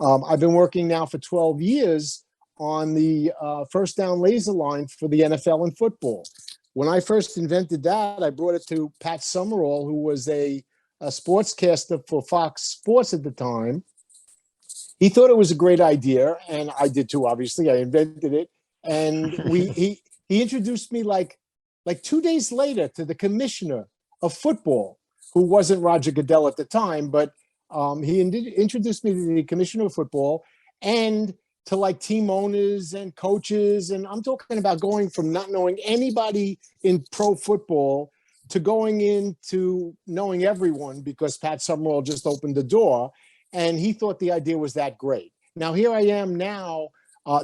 I've been working now for 12 years on the first down laser line for the NFL and football. When I first invented that, I brought it to Pat Summerall, who was a sportscaster for Fox Sports at the time. He thought it was a great idea, and I did too, obviously. I invented it. And he introduced me like 2 days later to the commissioner of football, who wasn't Roger Goodell at the time, but he introduced me to the commissioner of football and to like team owners and coaches. And I'm talking about going from not knowing anybody in pro football to going into knowing everyone because Pat Summerall just opened the door. And he thought the idea was that great. Now, here I am now,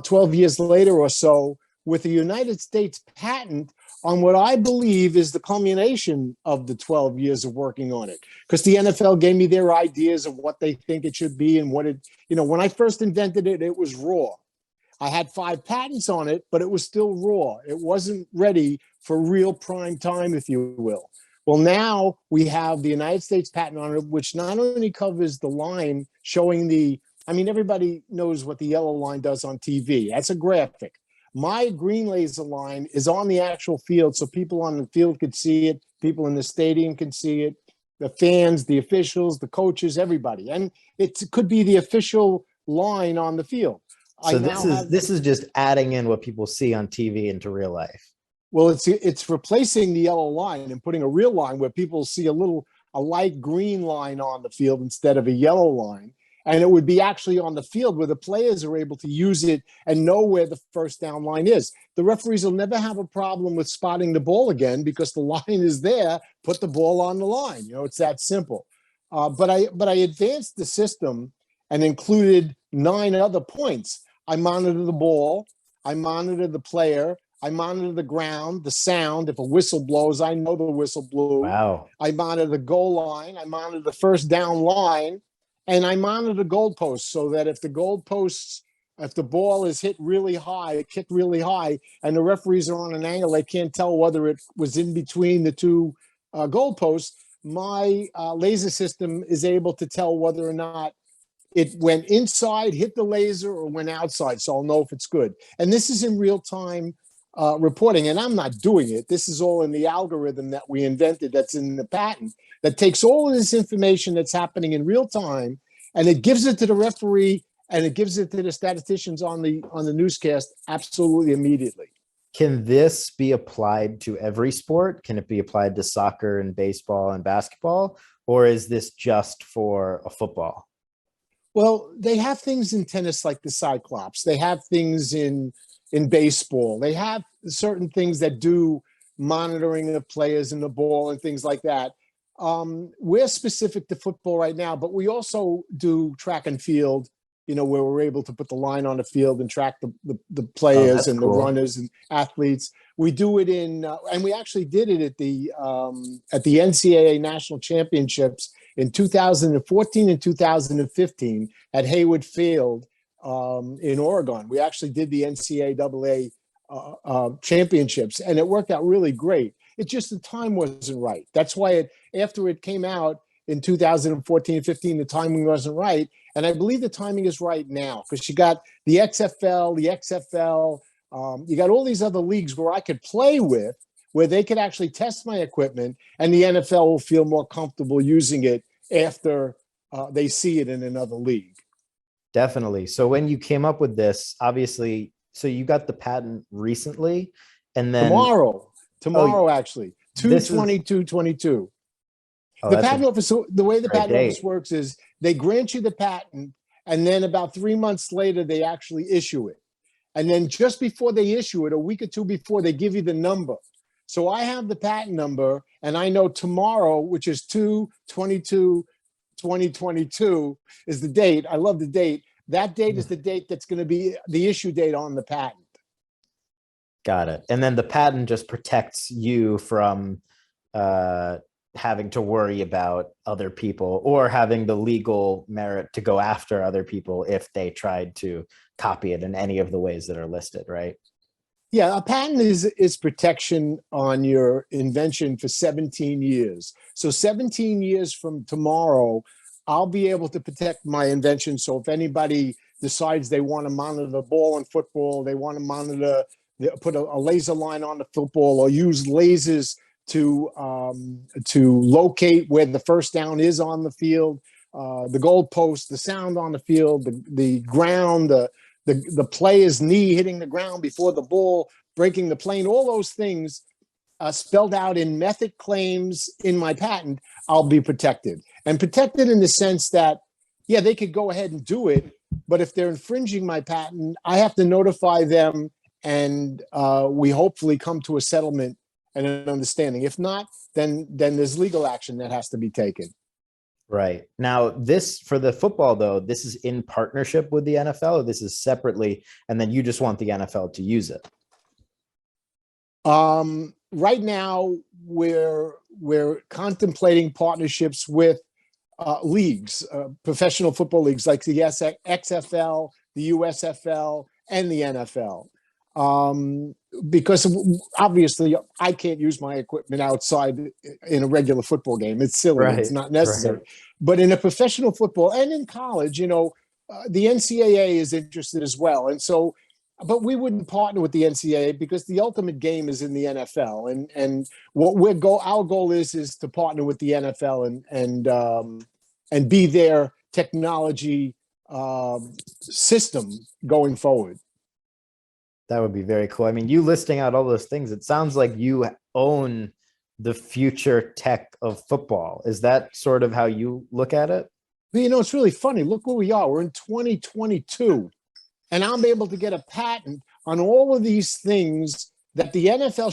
12 years later or so, with a United States patent on what I believe is the culmination of the 12 years of working on it. Because the NFL gave me their ideas of what they think it should be and what it, when I first invented it, it was raw. I had 5 patents on it, but it was still raw. It wasn't ready for real prime time, if you will. Well, now we have the United States patent on it, which not only covers the line showing everybody knows what the yellow line does on TV. That's a graphic. My green laser line is on the actual field, so people on the field could see it, people in the stadium can see it, the fans, the officials, the coaches, everybody. And it could be the official line on the field. So this is just adding in what people see on TV into real life. Well, it's replacing the yellow line and putting a real line where people see a light green line on the field instead of a yellow line. And it would be actually on the field where the players are able to use it and know where the first down line is. The referees will never have a problem with spotting the ball again because the line is there. Put the ball on the line. It's that simple. But I advanced the system and included 9 other points. I monitor the ball. I monitor the player. I monitor the ground, the sound. If a whistle blows, I know the whistle blew. Wow. I monitor the goal line. I monitor the first down line. And I monitor the goalposts so that if the ball is hit really high, kicked really high, and the referees are on an angle, they can't tell whether it was in between the 2 goalposts, my laser system is able to tell whether or not it went inside, hit the laser, or went outside. So I'll know if it's good. And this is in real time reporting, and I'm not doing it. This is all in the algorithm that we invented that's in the patent that takes all of this information that's happening in real time, and it gives it to the referee and it gives it to the statisticians on the newscast absolutely immediately. Can this be applied to every sport? Can it be applied to soccer and baseball and basketball? Or is this just for a football? Well, they have things in tennis like the Cyclops. They have things in baseball. They have certain things that do monitoring of players and the ball and things like that. We're specific to football right now, but we also do track and field, where we're able to put the line on the field and track the players and cool. The runners and athletes. We do it and we actually did it at the NCAA National Championships in 2014 and 2015 at Hayward Field in Oregon. We actually did the NCAA championships, and it worked out really great. It's just the time wasn't right. That's why after it came out in 2014, 15, the timing wasn't right. And I believe the timing is right now because you got the XFL, the XFL, you got all these other leagues where I could play with, where they could actually test my equipment, and the NFL will feel more comfortable using it after they see it in another league. Definitely. So when you came up with this, obviously, so you got the patent recently, and then tomorrow actually, 2/22/22. The patent office, the way the patent office works is they grant you the patent, and then about 3 months later, they actually issue it. And then just before they issue it, a week or 2 before, they give you the number. So I have the patent number, and I know tomorrow, which is 2/22/2022, is the date. I love the date. That date is the date that's going to be the issue date on the patent. Got it. And then the patent just protects you from having to worry about other people or having the legal merit to go after other people if they tried to copy it in any of the ways that are listed, right? Yeah, a patent is protection on your invention for 17 years. So 17 years from tomorrow, I'll be able to protect my invention. So if anybody decides they want to monitor the ball in football, they want to monitor, put a laser line on the football, or use lasers to locate where the first down is on the field, the goalpost, the sound on the field, the ground, the player's knee hitting the ground before the ball, breaking the plane, all those things spelled out in method claims in my patent, I'll be protected. And protected in the sense that, yeah, they could go ahead and do it, but if they're infringing my patent, I have to notify them, and we hopefully come to a settlement and an understanding. If not, then there's legal action that has to be taken. Right. Now, this for the football, though, this is in partnership with the NFL, or this is separately, and then you just want the NFL to use it? Right now, we're contemplating partnerships with leagues, professional football leagues like the XFL, the USFL, and the NFL. Because obviously I can't use my equipment outside in a regular football game. It's silly. Right. It's not necessary. Right. But in a professional football and in college, the NCAA is interested as well. And so, but we wouldn't partner with the NCAA because the ultimate game is in the NFL. And what our goal is to partner with the NFL and be their technology system going forward. That would be very cool. I mean, you listing out all those things, it sounds like you own the future tech of football. Is that sort of how you look at it? But, it's really funny. Look where we are. We're in 2022, and I'm able to get a patent on all of these things that the NFL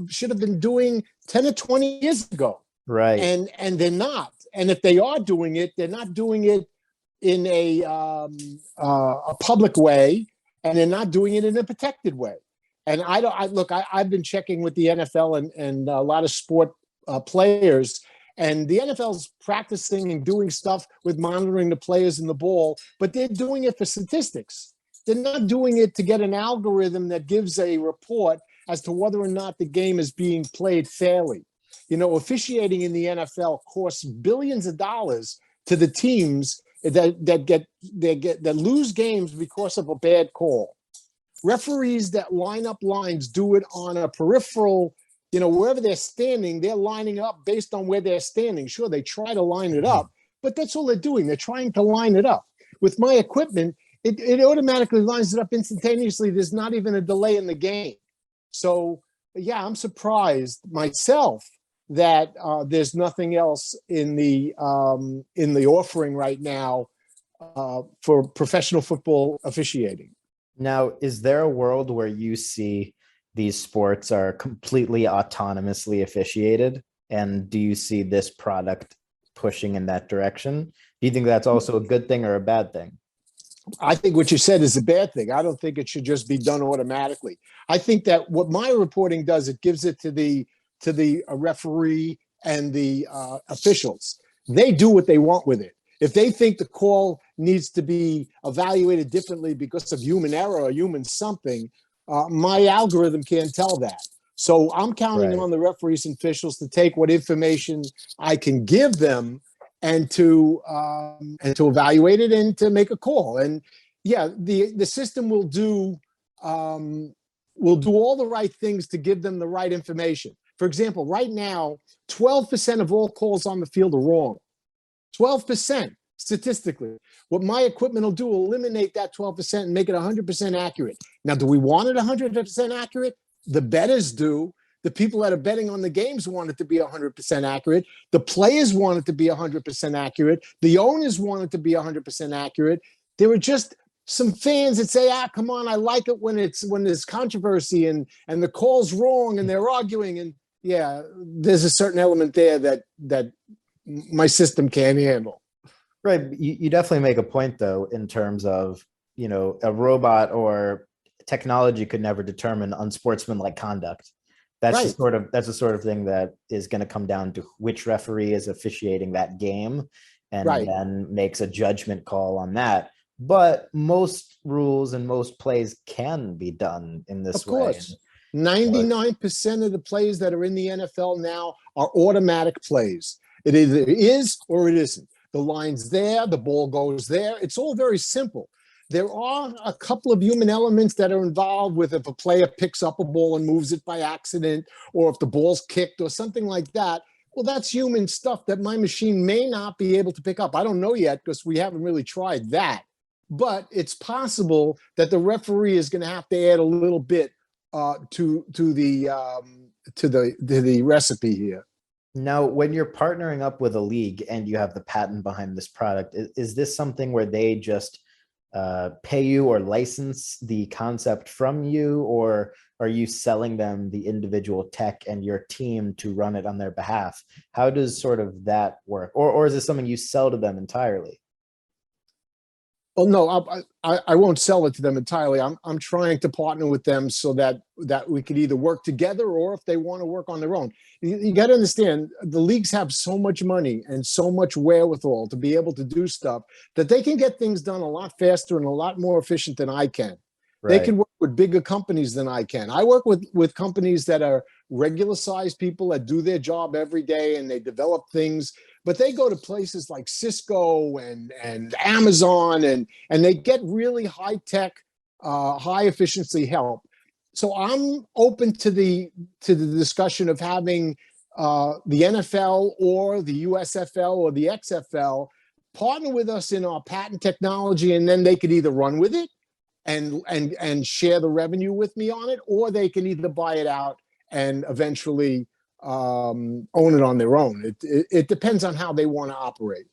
should have been doing 10 or 20 years ago. Right. And they're not. And if they are doing it, they're not doing it in a public way. And they're not doing it in a protected way. And I've been checking with the NFL and a lot of sport players, and the NFL's practicing and doing stuff with monitoring the players and the ball, but they're doing it for statistics. They're not doing it to get an algorithm that gives a report as to whether or not the game is being played fairly. Officiating in the NFL costs billions of dollars to the teams that lose games because of a bad call. Referees that line up lines do it on a peripheral, wherever they're standing, they're lining up based on where they're standing. Sure, they try to line it up, but that's all they're doing. They're trying to line it up. With my equipment, it automatically lines it up instantaneously. There's not even a delay in the game. So, yeah, I'm surprised myself that there's nothing else in the offering right now for professional football officiating. Now, is there a world where you see these sports are completely autonomously officiated? And do you see this product pushing in that direction? Do you think that's also a good thing or a bad thing? I think what you said is a bad thing. I don't think it should just be done automatically. I think that what my reporting does, it gives it to the referee and the officials. They do what they want with it. If they think the call needs to be evaluated differently because of human error or human something, my algorithm can't tell that. So I'm counting on the referees and officials to take what information I can give them and to evaluate it and to make a call. And yeah, the system will do all the right things to give them the right information. For example, right now, 12% of all calls on the field are wrong. 12% statistically. What my equipment will do will eliminate that 12% and make it 100% accurate. Now, do we want it 100% accurate? The bettors do. The people that are betting on the games want it to be 100% accurate. The players want it to be 100% accurate. The owners want it to be 100% accurate. There are just some fans that say, come on, I like it when there's controversy and the call's wrong and they're arguing. And yeah, there's a certain element there that my system can't handle. Right. You definitely make a point, though, in terms of, a robot or technology could never determine unsportsmanlike conduct. That's the sort of thing that is going to come down to which referee is officiating that game and then makes a judgment call on that. But most rules and most plays can be done in this way. Of course. 99% of the plays that are in the NFL now are automatic plays. It either is or it isn't. the line's there, the ball goes there. It's all very simple. There are a couple of human elements that are involved with if a player picks up a ball and moves it by accident, or if the ball's kicked or something like that. Well, that's human stuff that my machine may not be able to pick up. I don't know yet because we haven't really tried that. But it's possible that the referee is going to have to add a little bit to the recipe here. Now, when you're partnering up with a league and you have the patent behind this product, is this something where they just pay you or license the concept from you, or are you selling them the individual tech and your team to run it on their behalf? How does sort of that work? Or is it something you sell to them entirely? Well, no, I won't sell it to them entirely. I'm trying to partner with them so that we could either work together, or if they want to work on their own. You got to understand, the leagues have so much money and so much wherewithal to be able to do stuff that they can get things done a lot faster and a lot more efficient than I can. They Right. can work with bigger companies than I can. I work with companies that are regular sized people that do their job every day and they develop things, but they go to places like Cisco and Amazon and they get really high tech, high efficiency help. So I'm open to the discussion of having the NFL or the USFL or the XFL partner with us in our patent technology, and then they could either run with it and share the revenue with me on it, or they can either buy it out and eventually own it on their own. It depends on how they want to operate.